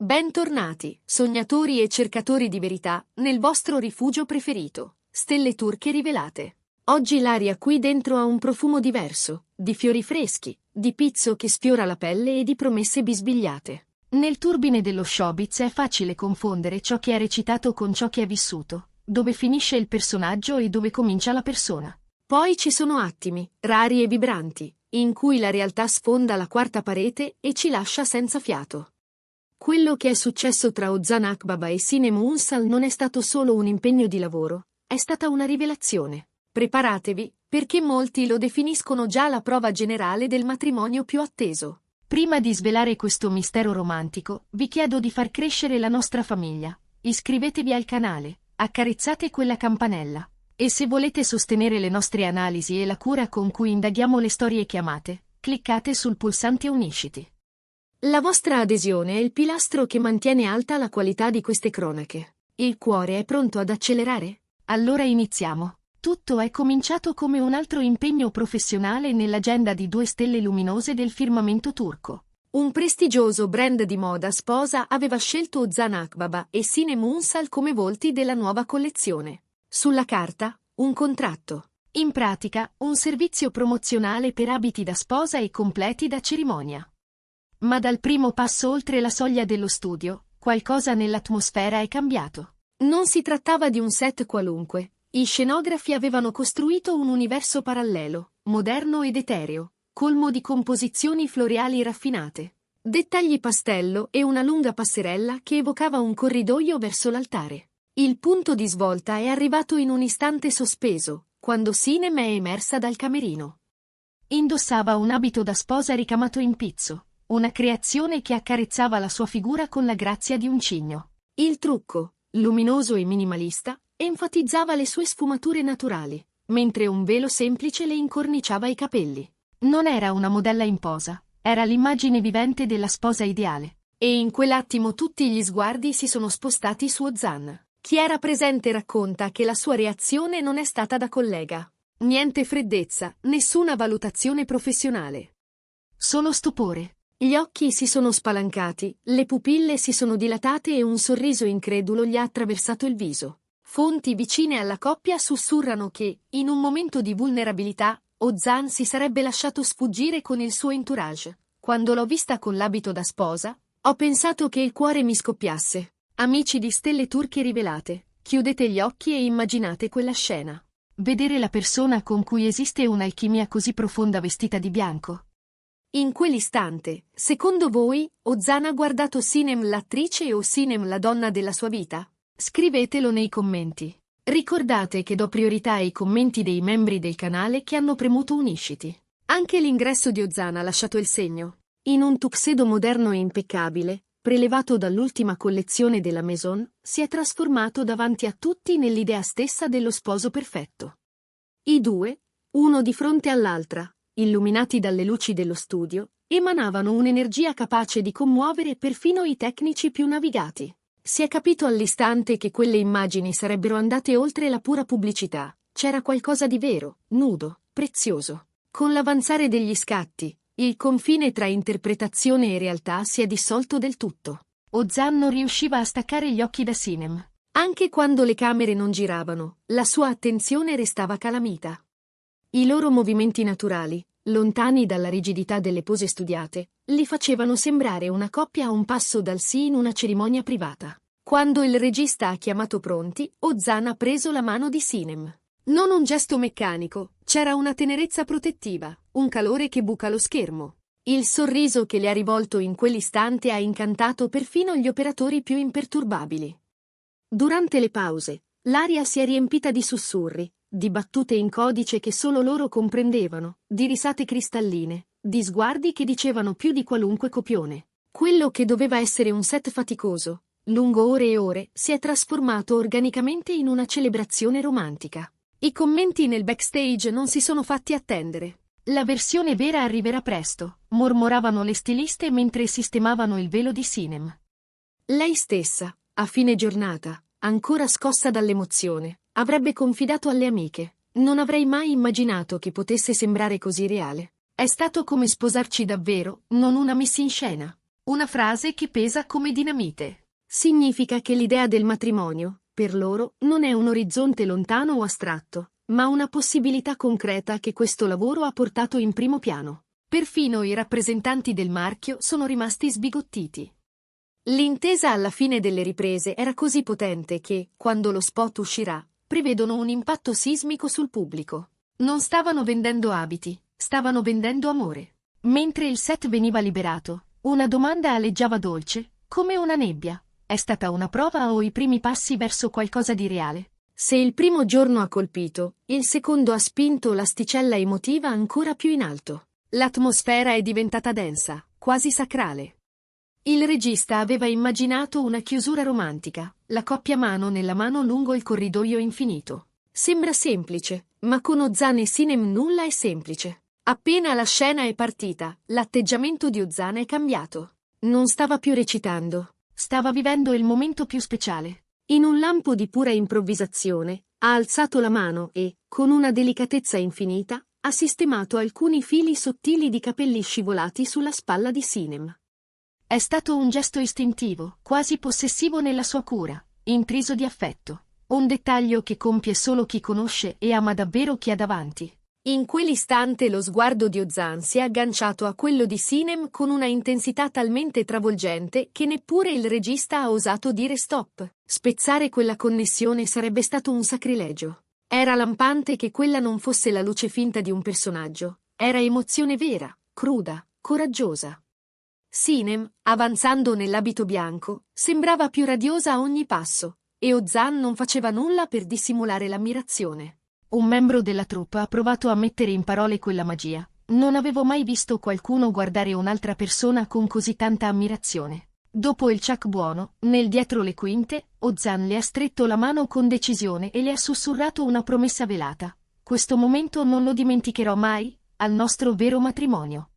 Bentornati, sognatori e cercatori di verità, nel vostro rifugio preferito, Stelle Turche Rivelate. Oggi l'aria qui dentro ha un profumo diverso, di fiori freschi, di pizzo che sfiora la pelle e di promesse bisbigliate. Nel turbine dello showbiz è facile confondere ciò che è recitato con ciò che è vissuto, dove finisce il personaggio e dove comincia la persona. Poi ci sono attimi, rari e vibranti, in cui la realtà sfonda la quarta parete e ci lascia senza fiato. Quello che è successo tra Ozan Akbaba e Sinem Unsal non è stato solo un impegno di lavoro, è stata una rivelazione. Preparatevi, perché molti lo definiscono già la prova generale del matrimonio più atteso. Prima di svelare questo mistero romantico, vi chiedo di far crescere la nostra famiglia. Iscrivetevi al canale, accarezzate quella campanella. E se volete sostenere le nostre analisi e la cura con cui indaghiamo le storie chiamate, cliccate sul pulsante Unisciti. La vostra adesione è il pilastro che mantiene alta la qualità di queste cronache. Il cuore è pronto ad accelerare? Allora iniziamo. Tutto è cominciato come un altro impegno professionale nell'agenda di due stelle luminose del firmamento turco. Un prestigioso brand di moda sposa aveva scelto Ozan Akbaba e Sinem Unsal come volti della nuova collezione. Sulla carta, un contratto. In pratica, un servizio promozionale per abiti da sposa e completi da cerimonia. Ma dal primo passo oltre la soglia dello studio, qualcosa nell'atmosfera è cambiato. Non si trattava di un set qualunque. I scenografi avevano costruito un universo parallelo, moderno ed etereo, colmo di composizioni floreali raffinate, dettagli pastello e una lunga passerella che evocava un corridoio verso l'altare. Il punto di svolta è arrivato in un istante sospeso, quando Sinem è emersa dal camerino. Indossava un abito da sposa ricamato in pizzo, una creazione che accarezzava la sua figura con la grazia di un cigno. Il trucco, luminoso e minimalista, enfatizzava le sue sfumature naturali, mentre un velo semplice le incorniciava i capelli. Non era una modella in posa, era l'immagine vivente della sposa ideale. E in quell'attimo tutti gli sguardi si sono spostati su Ozan. Chi era presente racconta che la sua reazione non è stata da collega. Niente freddezza, nessuna valutazione professionale. Solo stupore. Gli occhi si sono spalancati, le pupille si sono dilatate e un sorriso incredulo gli ha attraversato il viso. Fonti vicine alla coppia sussurrano che, in un momento di vulnerabilità, Ozan si sarebbe lasciato sfuggire con il suo entourage. Quando l'ho vista con l'abito da sposa, ho pensato che il cuore mi scoppiasse. Amici di Stelle Turche Rivelate, chiudete gli occhi e immaginate quella scena. Vedere la persona con cui esiste un'alchimia così profonda vestita di bianco. In quell'istante, secondo voi, Ozan ha guardato Sinem l'attrice o Sinem la donna della sua vita? Scrivetelo nei commenti. Ricordate che do priorità ai commenti dei membri del canale che hanno premuto Unisciti. Anche l'ingresso di Ozan ha lasciato il segno. In un tuxedo moderno e impeccabile, prelevato dall'ultima collezione della Maison, si è trasformato davanti a tutti nell'idea stessa dello sposo perfetto. I due, uno di fronte all'altra, illuminati dalle luci dello studio, emanavano un'energia capace di commuovere perfino i tecnici più navigati. Si è capito all'istante che quelle immagini sarebbero andate oltre la pura pubblicità. C'era qualcosa di vero, nudo, prezioso. Con l'avanzare degli scatti, il confine tra interpretazione e realtà si è dissolto del tutto. Ozan non riusciva a staccare gli occhi da Sinem. Anche quando le camere non giravano, la sua attenzione restava calamita. I loro movimenti naturali, lontani dalla rigidità delle pose studiate, li facevano sembrare una coppia a un passo dal sì in una cerimonia privata. Quando il regista ha chiamato pronti, Ozan ha preso la mano di Sinem. Non un gesto meccanico, c'era una tenerezza protettiva, un calore che buca lo schermo. Il sorriso che le ha rivolto in quell'istante ha incantato perfino gli operatori più imperturbabili. Durante le pause, l'aria si è riempita di sussurri, di battute in codice che solo loro comprendevano, di risate cristalline, di sguardi che dicevano più di qualunque copione. Quello che doveva essere un set faticoso, lungo ore e ore, si è trasformato organicamente in una celebrazione romantica. I commenti nel backstage non si sono fatti attendere. La versione vera arriverà presto, mormoravano le stiliste mentre sistemavano il velo di Sinem. Lei stessa, a fine giornata, ancora scossa dall'emozione, avrebbe confidato alle amiche. Non avrei mai immaginato che potesse sembrare così reale. È stato come sposarci davvero, non una messa in scena. Una frase che pesa come dinamite. Significa che l'idea del matrimonio, per loro, non è un orizzonte lontano o astratto, ma una possibilità concreta che questo lavoro ha portato in primo piano. Perfino i rappresentanti del marchio sono rimasti sbigottiti. L'intesa alla fine delle riprese era così potente che, quando lo spot uscirà, prevedono un impatto sismico sul pubblico. Non stavano vendendo abiti, stavano vendendo amore. Mentre il set veniva liberato, una domanda aleggiava dolce, come una nebbia. È stata una prova o i primi passi verso qualcosa di reale? Se il primo giorno ha colpito, il secondo ha spinto l'asticella emotiva ancora più in alto. L'atmosfera è diventata densa, quasi sacrale. Il regista aveva immaginato una chiusura romantica, la coppia mano nella mano lungo il corridoio infinito. Sembra semplice, ma con Ozan e Sinem nulla è semplice. Appena la scena è partita, l'atteggiamento di Ozan è cambiato. Non stava più recitando, stava vivendo il momento più speciale. In un lampo di pura improvvisazione, ha alzato la mano e, con una delicatezza infinita, ha sistemato alcuni fili sottili di capelli scivolati sulla spalla di Sinem. È stato un gesto istintivo, quasi possessivo nella sua cura, intriso di affetto. Un dettaglio che compie solo chi conosce e ama davvero chi ha davanti. In quell'istante lo sguardo di Ozan si è agganciato a quello di Sinem con una intensità talmente travolgente che neppure il regista ha osato dire stop. Spezzare quella connessione sarebbe stato un sacrilegio. Era lampante che quella non fosse la luce finta di un personaggio. Era emozione vera, cruda, coraggiosa. Sinem, avanzando nell'abito bianco, sembrava più radiosa a ogni passo, e Ozan non faceva nulla per dissimulare l'ammirazione. Un membro della troupe ha provato a mettere in parole quella magia. Non avevo mai visto qualcuno guardare un'altra persona con così tanta ammirazione. Dopo il ciak buono, nel dietro le quinte, Ozan le ha stretto la mano con decisione e le ha sussurrato una promessa velata. Questo momento non lo dimenticherò mai, al nostro vero matrimonio.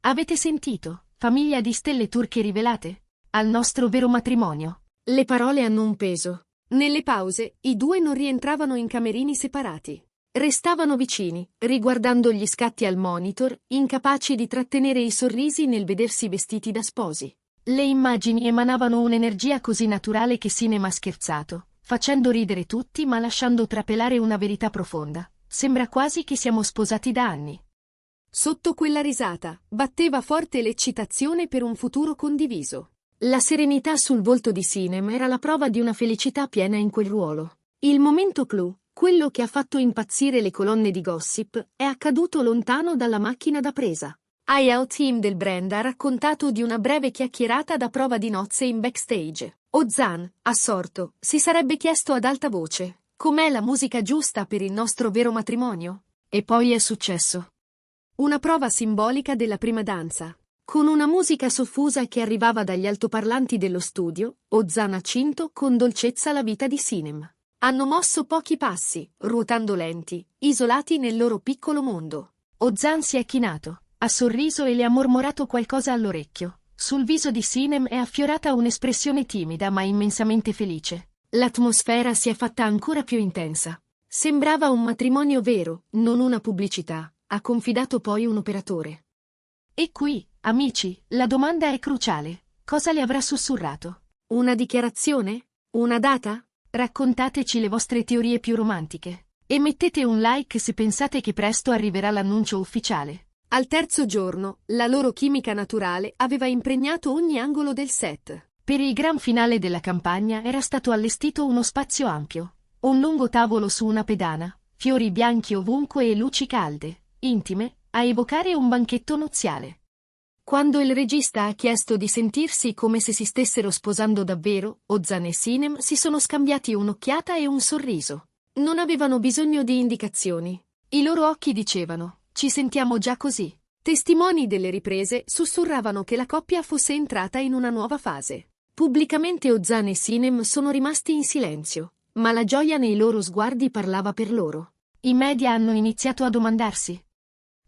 Avete sentito, famiglia di stelle turche rivelate? Al nostro vero matrimonio. Le parole hanno un peso. Nelle pause, i due non rientravano in camerini separati. Restavano vicini, riguardando gli scatti al monitor, incapaci di trattenere i sorrisi nel vedersi vestiti da sposi. Le immagini emanavano un'energia così naturale che Sinem ha scherzato, facendo ridere tutti ma lasciando trapelare una verità profonda. Sembra quasi che siamo sposati da anni. Sotto quella risata, batteva forte l'eccitazione per un futuro condiviso. La serenità sul volto di Sinem era la prova di una felicità piena in quel ruolo. Il momento clou, quello che ha fatto impazzire le colonne di gossip, è accaduto lontano dalla macchina da presa. Il team del brand ha raccontato di una breve chiacchierata da prova di nozze in backstage. Ozan, assorto, si sarebbe chiesto ad alta voce: com'è la musica giusta per il nostro vero matrimonio? E poi è successo. Una prova simbolica della prima danza. Con una musica soffusa che arrivava dagli altoparlanti dello studio, Ozan ha cinto con dolcezza la vita di Sinem. Hanno mosso pochi passi, ruotando lenti, isolati nel loro piccolo mondo. Ozan si è chinato, ha sorriso e le ha mormorato qualcosa all'orecchio. Sul viso di Sinem è affiorata un'espressione timida ma immensamente felice. L'atmosfera si è fatta ancora più intensa. Sembrava un matrimonio vero, non una pubblicità, ha confidato poi un operatore. E qui, amici, la domanda è cruciale. Cosa le avrà sussurrato? Una dichiarazione? Una data? Raccontateci le vostre teorie più romantiche. E mettete un like se pensate che presto arriverà l'annuncio ufficiale. Al terzo giorno, la loro chimica naturale aveva impregnato ogni angolo del set. Per il gran finale della campagna era stato allestito uno spazio ampio. Un lungo tavolo su una pedana, fiori bianchi ovunque e luci calde, intime, a evocare un banchetto nuziale. Quando il regista ha chiesto di sentirsi come se si stessero sposando davvero, Ozan e Sinem si sono scambiati un'occhiata e un sorriso. Non avevano bisogno di indicazioni. I loro occhi dicevano: ci sentiamo già così. Testimoni delle riprese sussurravano che la coppia fosse entrata in una nuova fase. Pubblicamente Ozan e Sinem sono rimasti in silenzio, ma la gioia nei loro sguardi parlava per loro. I media hanno iniziato a domandarsi: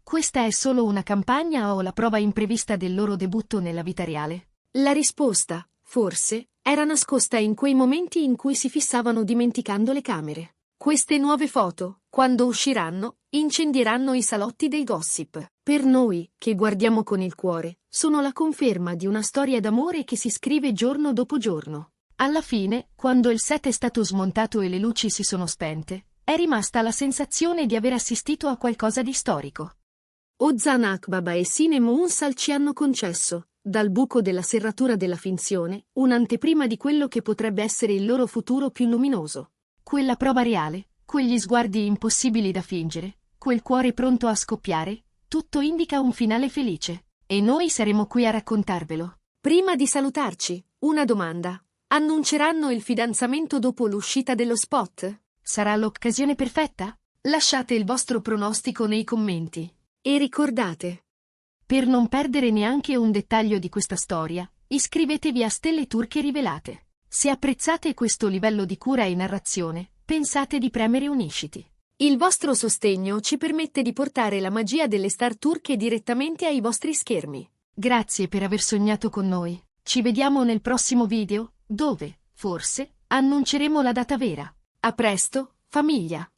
questa è solo una campagna o la prova imprevista del loro debutto nella vita reale? La risposta, forse, era nascosta in quei momenti in cui si fissavano dimenticando le camere. Queste nuove foto, Quando usciranno, incendieranno i salotti dei gossip. Per noi, che guardiamo con il cuore, sono la conferma di una storia d'amore che si scrive giorno dopo giorno. Alla fine, quando il set è stato smontato e le luci si sono spente, è rimasta la sensazione di aver assistito a qualcosa di storico. Ozan Akbaba e Sinem Unsal ci hanno concesso, dal buco della serratura della finzione, un'anteprima di quello che potrebbe essere il loro futuro più luminoso. Quella prova reale, quegli sguardi impossibili da fingere, quel cuore pronto a scoppiare, tutto indica un finale felice. E noi saremo qui a raccontarvelo. Prima di salutarci, una domanda. Annunceranno il fidanzamento dopo l'uscita dello spot? Sarà l'occasione perfetta? Lasciate il vostro pronostico nei commenti. E ricordate, per non perdere neanche un dettaglio di questa storia, iscrivetevi a Stelle Turche Rivelate. Se apprezzate questo livello di cura e narrazione, pensate di premere unisciti. Il vostro sostegno ci permette di portare la magia delle star turche direttamente ai vostri schermi. Grazie per aver sognato con noi. Ci vediamo nel prossimo video, dove, forse, annunceremo la data vera. A presto, famiglia!